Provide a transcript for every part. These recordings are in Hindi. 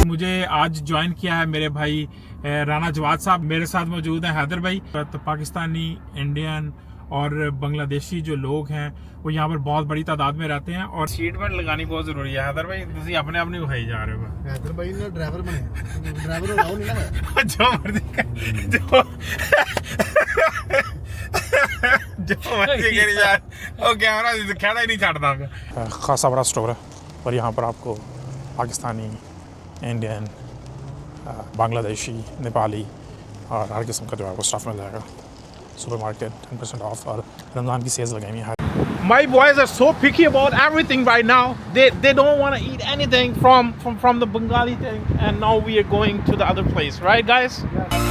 मुझे आज ज्वाइन किया है मेरे भाई राना जवाद साहब। मेरे साथ मौजूद हैं हैदर भाई। तो पाकिस्तानी, इंडियन और बांग्लादेशी जो लोग हैं वो यहाँ पर बहुत बड़ी तादाद में रहते हैं और सीट बेल्ट लगानी बहुत जरूरी है। हैदर भाई तुम अपने आप नहीं उठाई जा रहे हो। हैदर भाई ने ड्राइवर बने, ड्राइवर हो नहीं ना जो मर्जी जो मर्जी करी यार, वो कैमरा खड़ा ही नहीं छाड़ता। खासा बड़ा स्टोर है और यहाँ पर आपको पाकिस्तानी, इंडियन, बांग्लादेशी, नेपाली और हर किस्म का जो है वो स्टाफ मिल जाएगा। सुपरमार्केट 10% ऑफ और रमज़ान की सेल्स लगाई है। My boys are so picky about everything right now. They don't want to eat anything from the Bengali thing, and now we are going to the other place, right, guys? Yeah.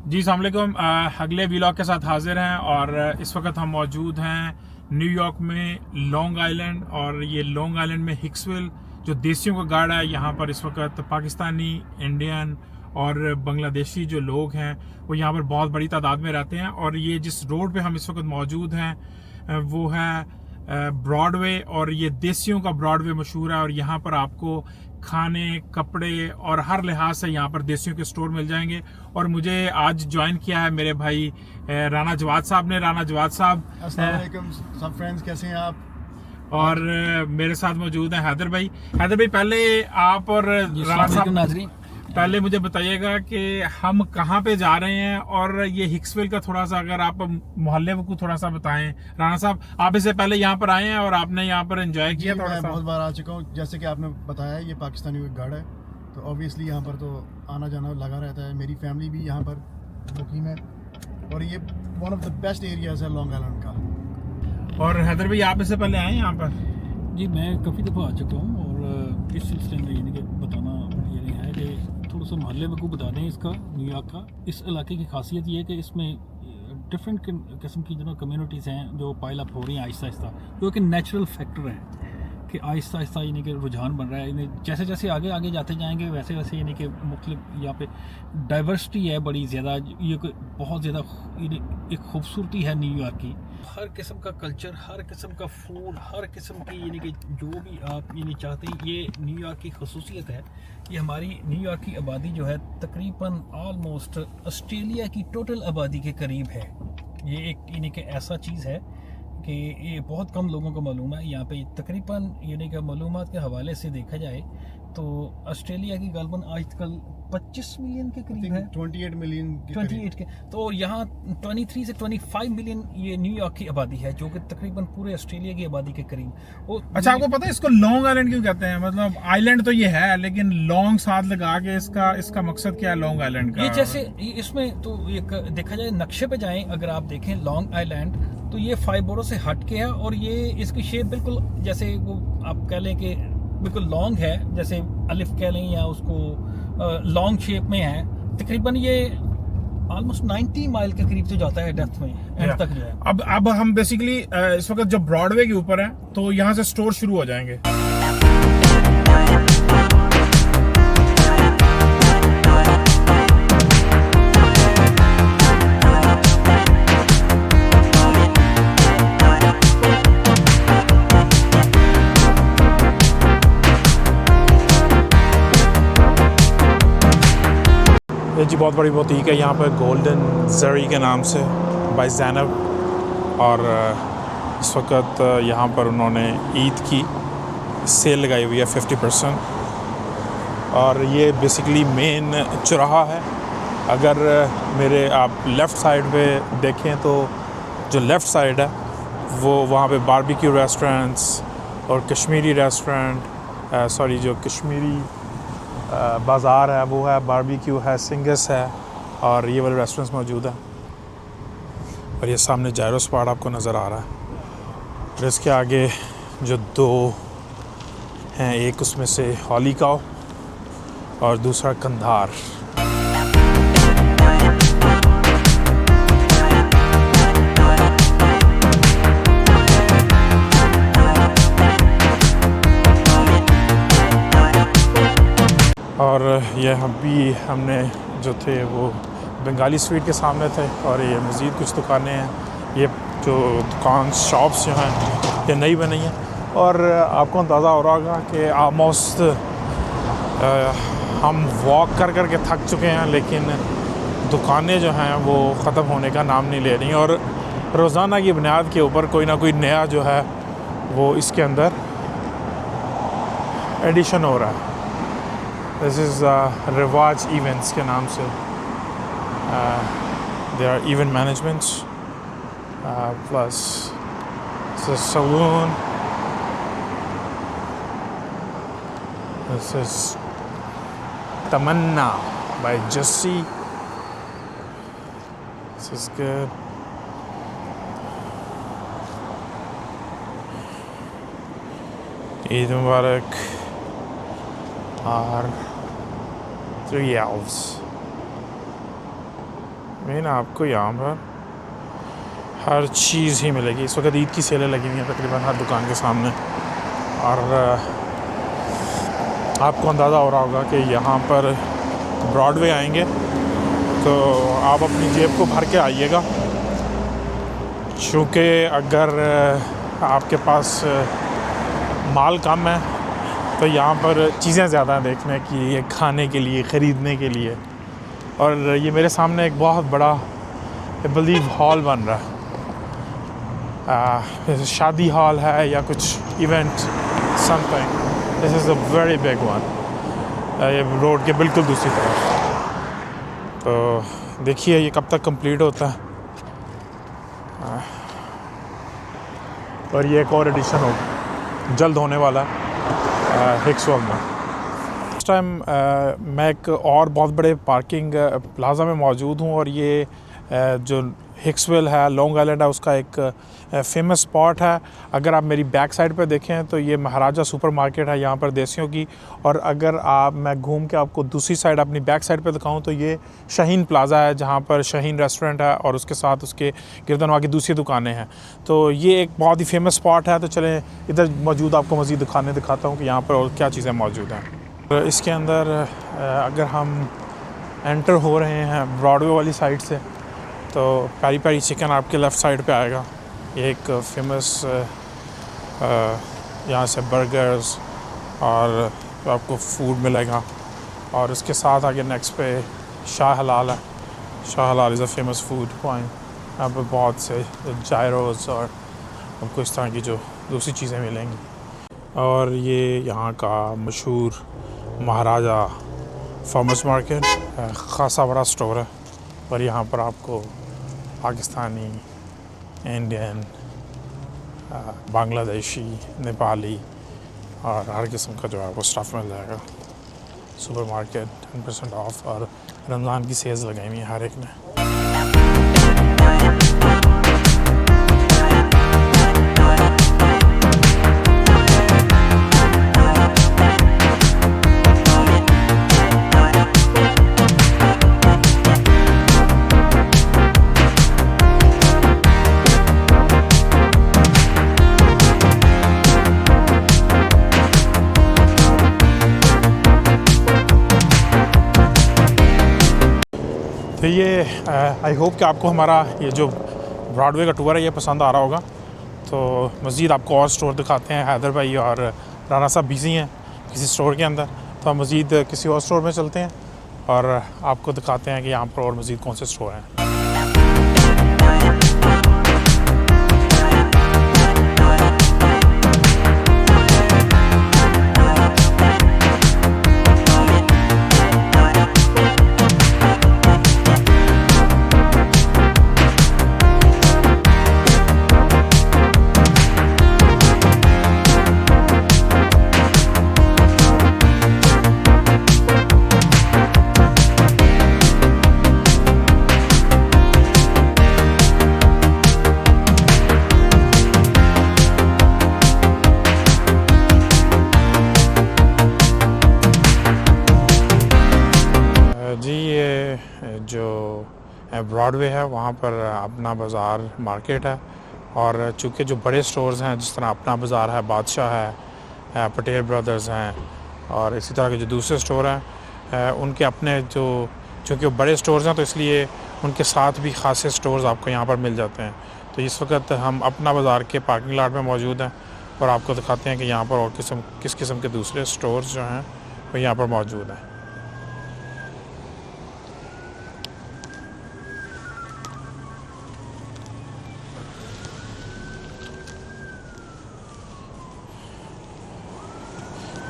जी अस्सलाम वालेकुम। अगले व्लॉग के साथ हाजिर हैं और इस वक्त हम मौजूद हैं न्यूयॉर्क में, लॉन्ग आइलैंड। और ये लॉन्ग आइलैंड में हिक्सविल जो देसियों का गार्ड है, यहाँ पर इस वक्त पाकिस्तानी, इंडियन और बांग्लादेशी जो लोग हैं वो यहाँ पर बहुत बड़ी तादाद में रहते हैं। और ये जिस रोड पे हम इस वक्त मौजूद हैं वो है ब्रॉडवे, और ये देसियों का ब्रॉडवे मशहूर है। और यहाँ पर आपको खाने, कपड़े और हर लिहाज से यहाँ पर देसियों के स्टोर मिल जाएंगे। और मुझे आज ज्वाइन किया है मेरे भाई राना जवाद साहब ने। राना जवाद साहब, अस्सलाम वालेकुम सब फ्रेंड्स, कैसे हैं आप? और मेरे साथ मौजूद हैं हैदर भाई। हैदर भाई, पहले आप और राना साहब नाजरीन, पहले मुझे बताइएगा कि हम कहाँ पे जा रहे हैं और ये हिक्सविल का थोड़ा सा अगर आप मोहल्ले को थोड़ा सा बताएं। राना साहब, आप इससे पहले यहाँ पर आए हैं और आपने यहाँ पर एंजॉय किया थोड़ा सा? बहुत बार आ चुका हूँ। जैसे कि आपने बताया ये पाकिस्तानी गार्ड है, तो ऑब्वियसली यहाँ पर तो आना जाना लगा रहता है। मेरी फैमिली भी यहाँ पर मुकीम है और ये one of the best areas है लॉन्ग आइलैंड का। और हैदर भाई, आप इससे पहले आए यहाँ पर? जी मैं काफ़ी दफ़ा आ चुका हूँ और इस सिलसिले में यानी कि बताना ये है कि थोड़ा सा मोहल्ले में को बता दें इसका, न्यूयॉर्क का। इस इलाके की खासियत ये है कि इसमें डिफरेंट किस्म की जो कम्युनिटीज़ हैं जो पाइल अप हो रही हैं आहिस्ता आहिस्ता, जो कि नेचुरल फैक्टर है कि आहिस्ता आहिस्ता यानी कि रुझान बन रहा है। जैसे जैसे आगे आगे जाते जाएंगे वैसे वैसे यानी कि मुख्तलिफ यहाँ पे डाइवर्सिटी है बड़ी ज़्यादा। ये बहुत ज़्यादा एक खूबसूरती है न्यूयॉर्क की। हर किस्म का कल्चर, हर किस्म का फूड, हर किस्म की यानी कि जो भी आप यानी चाहते हैं, ये न्यूयॉर्क की खसूसियत है। ये हमारी न्यूयॉर्क की आबादी जो है तकरीबन ऑलमोस्ट ऑस्ट्रेलिया की टोटल आबादी के करीब है। ये एक यानी कि ऐसा चीज़ है कि ये बहुत कम लोगों को मालूम है। यहाँ पे तकरीबन यानी कि मालूमात के हवाले से देखा जाए तो ऑस्ट्रेलिया की गालबन आजकल 25 मिलियन के करीब है, 28 मिलियन 28 के। तो यहाँ 23 से 25 मिलियन ये न्यूयॉर्क की आबादी है, जो कि तकरीबन पूरे ऑस्ट्रेलिया की आबादी के करीब। अच्छा, आपको पता है इसको लॉन्ग आइलैंड क्यों कहते हैं? मतलब आइलैंड तो ये है, लेकिन लॉन्ग साथ लगा के इसका मकसद क्या है लॉन्ग आइलैंड का? ये जैसे इसमें तो एक देखा जाए नक्शे पे जाएं, अगर आप देखें लॉन्ग आइलैंड, तो ये 5 बोरो से हट के है और ये इसकी शेप बिल्कुल जैसे वो आप कह लें कि बिल्कुल लॉन्ग है, जैसे अलिफ कह लें या उसको लॉन्ग शेप में है। तकरीबन ये ऑलमोस्ट 90 माइल के करीब से जाता है डेप्थ में, एंड तक जो है। अब हम बेसिकली इस वक्त जब ब्रॉडवे के ऊपर है तो यहाँ से स्टोर शुरू हो जाएंगे। ये जी बहुत बड़ी बुटीक है यहाँ पर, गोल्डन जरी के नाम से, बाय ज़ैनब। और इस वक्त यहाँ पर उन्होंने ईद की सेल लगाई हुई है 50%। और ये बेसिकली मेन चौराहा है। अगर मेरे आप लेफ़्ट साइड पे देखें तो जो लेफ़्ट साइड है वो वहाँ पे बारबेक्यू रेस्टोरेंट्स और कश्मीरी रेस्टोरेंट सॉरी जो कश्मीरी बाज़ार है वो है, बारबेक्यू है, सिंगस है और ये वाले रेस्टोरेंट्स मौजूद हैं। और ये सामने जायरो स्पॉट आपको नज़र आ रहा है। और इसके आगे जो दो हैं, एक उसमें से हॉली काव और दूसरा कंधार। और ये हमने जो थे वो बंगाली स्वीट के सामने थे। और ये मज़ीद कुछ दुकानें हैं, ये जो दुकान शॉप्स जो हैं ये नई बनी हैं। और आपको अंदाज़ा हो रहा होगा कि ऑलमोस्ट हम वॉक कर के थक चुके हैं, लेकिन दुकानें जो हैं वो ख़त्म होने का नाम नहीं ले रही। और रोज़ाना की बुनियाद के ऊपर कोई ना कोई नया जो है वो इसके अंदर एडिशन हो रहा है। दिस इज़ रिवाज इवेंट्स के नाम से। They are event managements plus salon. This is Tamanna by Jesse. This is good. Eid Mubarak. और 3 elves. आपको यहाँ पर हर चीज़ ही मिलेगी। इस वक्त ईद की सेलें लगी हुई हैं तकरीबन हर दुकान के सामने। और आपको अंदाज़ा हो रहा होगा कि यहाँ पर ब्रॉडवे आएंगे तो आप अपनी जेब को भर के आइएगा, चूँकि अगर आपके पास माल कम है तो यहाँ पर चीज़ें ज़्यादा हैं देखने की, ये खाने के लिए, ख़रीदने के लिए। और ये मेरे सामने एक बहुत बड़ा बिलीव हॉल बन रहा है, शादी हॉल है या कुछ event something. This is a very big one. ये रोड के बिल्कुल दूसरी तरफ। तो देखिए ये कब तक कंप्लीट होता है। और ये एक और एडिशन हो जल्द होने वाला है हिक्सवेल में। इस टाइम मैं एक और बहुत बड़े पार्किंग प्लाज़ा में मौजूद हूँ। और ये जो हिक्सवेल है, लॉन्ग आइलैंड है, उसका एक फेमस स्पॉट है। अगर आप मेरी बैक साइड पे देखें तो ये महाराजा सुपरमार्केट है यहाँ पर देसियों की। और अगर मैं घूम के आपको दूसरी साइड अपनी बैक साइड पे दिखाऊं तो ये शाहीन प्लाज़ा है, जहाँ पर शाहीन रेस्टोरेंट है और उसके साथ उसके गिरदनवा की दूसरी दुकानें हैं। तो ये एक बहुत ही फेमस स्पॉट है। तो चलें इधर मौजूद आपको मज़ीद दुकानें दिखाता हूँ कि यहाँ पर और क्या चीज़ें मौजूद हैं। इसके अंदर अगर हम एंटर हो रहे हैं ब्रॉडवे वाली साइड से तो पेरी पेरी चिकन आपके लेफ़्ट साइड पे आएगा। ये एक फेमस यहाँ से बर्गर्स और आपको फूड मिलेगा। और उसके साथ आगे नेक्स्ट पे शाह हलाल है। शाह हलाल is a famous food point. यहाँ पर बहुत से जायरोस और आपको इस तरह की जो दूसरी चीज़ें मिलेंगी। और ये यहाँ का मशहूर महाराजा फार्मर्स मार्केट ख़ासा बड़ा स्टोर है। और यहाँ पर आपको पाकिस्तानी, इंडियन, बांग्लादेशी, नेपाली और हर किस्म का जो है वो स्टफ़ मिल जाएगा। सुपर मार्केट 10% ऑफ और रमज़ान की सेल्स लगाई हुई है हर एक ने। तो ये आई होप कि आपको हमारा ये जो ब्रॉडवे का टूर है ये पसंद आ रहा होगा। तो मज़ीद आपको और स्टोर दिखाते हैं। हैदर भाई और राना साहब बिज़ी हैं किसी स्टोर के अंदर, तो हम मज़ीद किसी और स्टोर में चलते हैं और आपको दिखाते हैं कि यहाँ पर और मज़ीद कौन से स्टोर हैं। ब्रॉडवे है, वहाँ पर अपना बाज़ार मार्केट है। और चूँकि जो बड़े स्टोर्स हैं जिस तरह अपना बाज़ार है, बादशाह है, पटेल ब्रदर्स हैं और इसी तरह के जो दूसरे स्टोर हैं उनके अपने जो चूँकि वो बड़े स्टोर्स हैं तो इसलिए उनके साथ भी खासे स्टोर्स आपको यहाँ पर मिल जाते हैं। तो इस वक्त हम अपना बाज़ार के पार्किंग लॉट में मौजूद हैं और आपको दिखाते हैं कि यहाँ पर और किस किस्म के दूसरे स्टोर्स जो हैं वो यहाँ पर मौजूद हैं।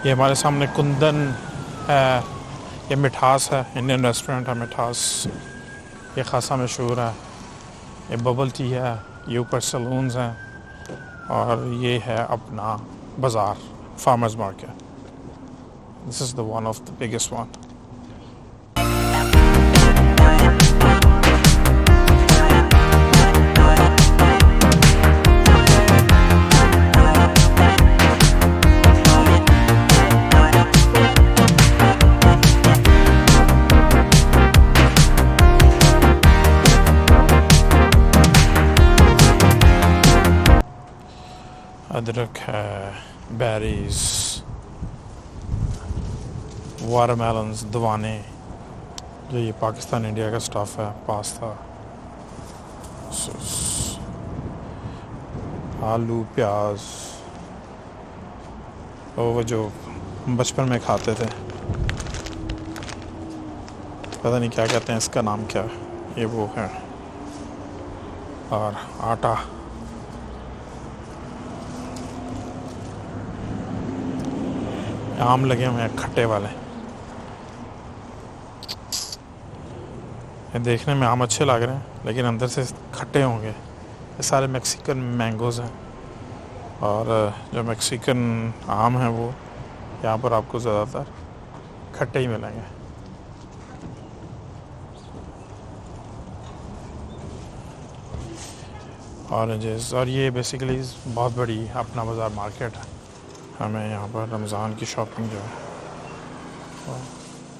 ये हमारे सामने कुंदन है, ये मिठास है, इंडियन रेस्टोरेंट है मिठास, ये खासा मशहूर है। ये बबल टी है, ये ऊपर सलून्स हैं और ये है अपना बाज़ार farmers market. This is the one of the biggest one. अदरक है, बेरीज, वाटरमेलन्स, दवाने, जो ये पाकिस्तान इंडिया का स्टफ है, पास्ता, आलू, प्याज, वो जो बचपन में खाते थे, पता नहीं क्या कहते हैं इसका नाम क्या है, ये वो है। और आटा, आम लगे हुए हैं खट्टे वाले। ये देखने में आम अच्छे लग रहे हैं लेकिन अंदर से खट्टे होंगे। ये सारे मैक्सिकन मैंगोज़ हैं और जो मैक्सिकन आम हैं वो यहाँ पर आपको ज़्यादातर खट्टे ही मिलेंगे। ऑरेंजेस, और ये बेसिकली बहुत बड़ी अपना बाज़ार मार्केट है। हमें यहाँ पर रमज़ान की शॉपिंग जो है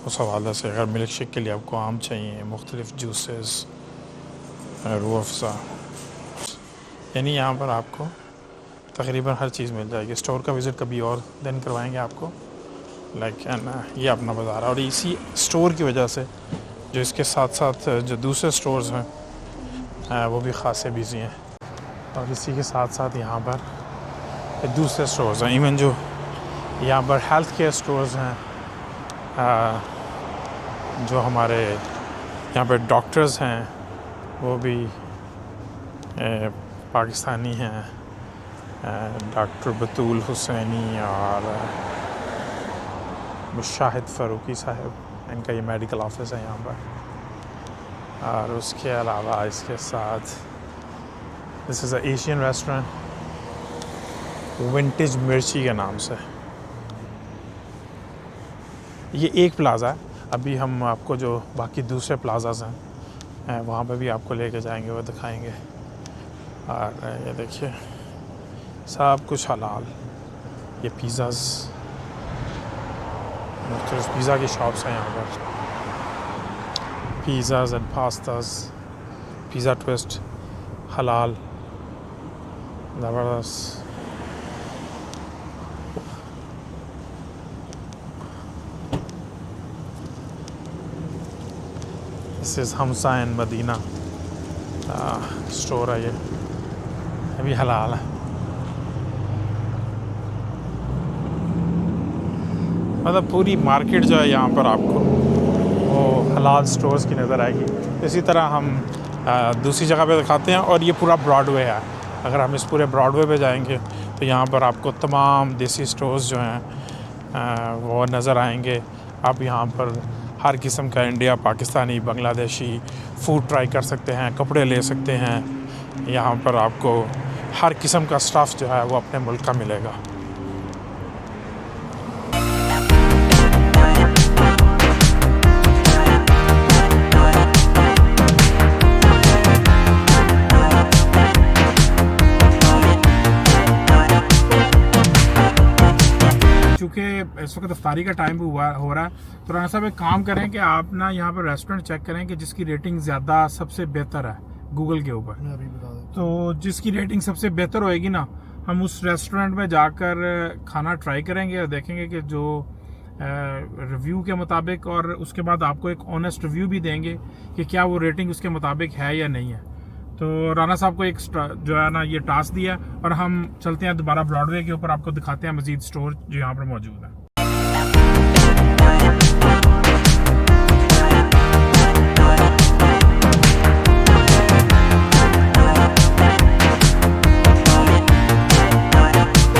उस हवाले से, अगर मिल्क शेक के लिए आपको आम चाहिए, मुख्तलिफ़ जूसेस, रूह अफ़ज़ा, यानी यहाँ पर आपको तकरीबन हर चीज़ मिल जाएगी। स्टोर का विज़िट कभी और दिन करवाएंगे आपको, ये अपना बाज़ार है। और इसी स्टोर की वजह से जो इसके साथ साथ जो दूसरे स्टोर्स हैं वो भी ख़ासे बिज़ी हैं। और इसी के साथ साथ यहाँ पर दूसरे स्टोर्स हैं, इवन जो यहाँ पर हेल्थ केयर स्टोर्स हैं, जो हमारे यहाँ पर डॉक्टर्स हैं वो भी पाकिस्तानी हैं, डॉक्टर बतूल हुसैनी और मुशाहिद फ़ारूकी साहब, इनका ये मेडिकल ऑफिस है यहाँ पर। और उसके अलावा इसके साथ this is a Asian restaurant, vintage मिर्ची के नाम से। ये एक प्लाज़ा है, अभी हम आपको जो बाकी दूसरे प्लाज़ाज़ हैं वहाँ पे भी आपको लेके जाएंगे, वो दिखाएंगे। और ये देखिए सब कुछ हलाल। ये पिज़्ज़ाज़, मुख्तलिफ़ पिज़्ज़ा की शॉप्स हैं यहाँ पर, pizzas and pastas, pizza twist, हलाल, ज़बरदस्त। This is Hamsa in Madina store है, ये भी हलाल है। मतलब पूरी मार्केट जो है यहाँ पर आपको वो हलाल स्टोर्स की नज़र आएगी। इसी तरह हम दूसरी जगह पे दिखाते हैं, और ये पूरा ब्रॉडवे है। अगर हम इस पूरे ब्रॉडवे पे जाएंगे तो यहाँ पर आपको तमाम देसी स्टोर्स जो हैं वो नज़र आएंगे। आप यहाँ पर हर किस्म का India, Pakistani, Bangladeshi food try कर सकते हैं, कपड़े ले सकते हैं। यहाँ पर आपको हर किस्म का स्टफ़ जो है वो अपने मुल्क का मिलेगा। चूँकि इस वक्त इफ्तारी का टाइम हो रहा है, तो राना साहब एक काम करें कि आप ना यहाँ पर रेस्टोरेंट चेक करें कि जिसकी रेटिंग ज़्यादा सबसे बेहतर है गूगल के ऊपर। मैं अभी बता देता तो जिसकी रेटिंग सबसे बेहतर होएगी ना, हम उस रेस्टोरेंट में जाकर खाना ट्राई करेंगे और देखेंगे कि जो रिव्यू के मुताबिक, और उसके बाद आपको एक ऑनेस्ट रिव्यू भी देंगे कि क्या वो रेटिंग उसके मुताबिक है या नहीं है। तो राना साहब को एक जो है ना ये टास्क दिया, और हम चलते हैं दोबारा ब्रॉडवे के ऊपर, आपको दिखाते हैं मजीद स्टोर जो यहाँ पर मौजूद है।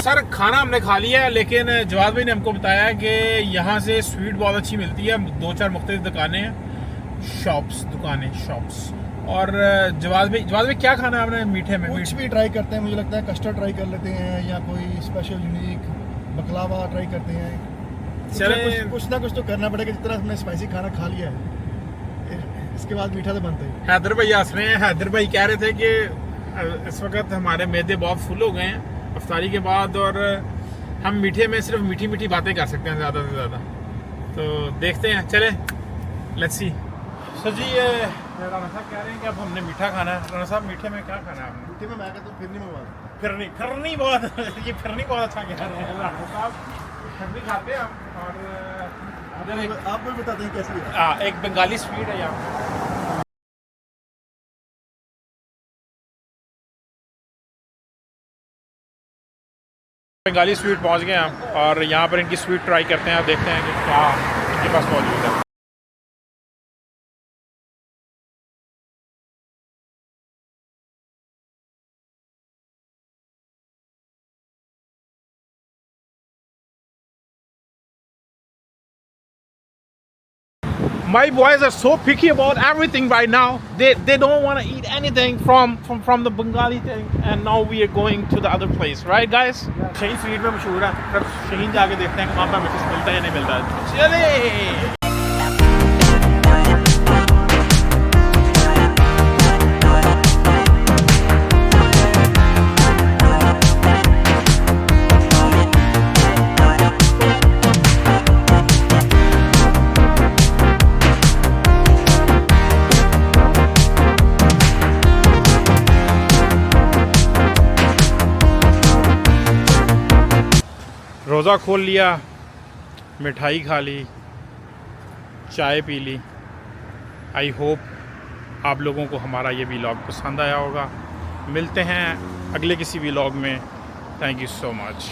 सर खाना हमने खा लिया है, लेकिन जवाद भाई ने हमको बताया कि यहाँ से स्वीट बहुत अच्छी मिलती है, 2-4 मुख्तलिफ दुकानें हैं, शॉप्स। और जवाद भाई क्या खाना है आपने मीठे में? कुछ भी ट्राई करते हैं, मुझे लगता है कस्टर्ड ट्राई कर लेते हैं या कोई स्पेशल यूनिक बकलावा ट्राई करते हैं। चले कुछ ना कुछ तो करना पड़ेगा, जितना हमने स्पाइसी खाना खा लिया है इसके बाद मीठा तो बनता ही। हैदर भाई हंस रहे हैं। हैदर भाई कह रहे थे कि इस वक्त हमारे मैदे बहुत फुल हो गए हैं इफ्तारी के बाद, और हम मीठे में सिर्फ मीठी बातें कर सकते हैं ज़्यादा से ज़्यादा। तो देखते हैं, चले लेट्स सी। सर जी राना साहब कह रहे हैं कि अब हमने मीठा खाना है। राना साहब मीठे में क्या खाना है आपने? मीठे में मैं कहता हूँ फिरनी मंगवा दो। फिरनी बहुत ये फिरनी बहुत अच्छा कह रहे हैं राना साहब। फिरनी खाते हैं हम, और आपको भी बताते हैं कैसी है। एक बंगाली स्वीट है यहाँ। बंगाली स्वीट पहुंच गए हम, और यहाँ पर इनकी स्वीट ट्राई करते हैं और देखते हैं कि क्या इनके पास मौजूद है। My boys are so picky about everything right now. They don't want to eat anything from the Bengali thing, and now we are going to the other place, right guys? Shaheen sweet में मशहूर है, फिर शाहीन जाके देखते हैं कि वहाँ पर हमें कुछ मिलता है या नहीं मिलता है। चले रोज़ा खोल लिया, मिठाई खा ली, चाय पी ली। आई होप आप लोगों को हमारा ये व्लॉग पसंद आया होगा। मिलते हैं अगले किसी व्लॉग में। Thank you so much.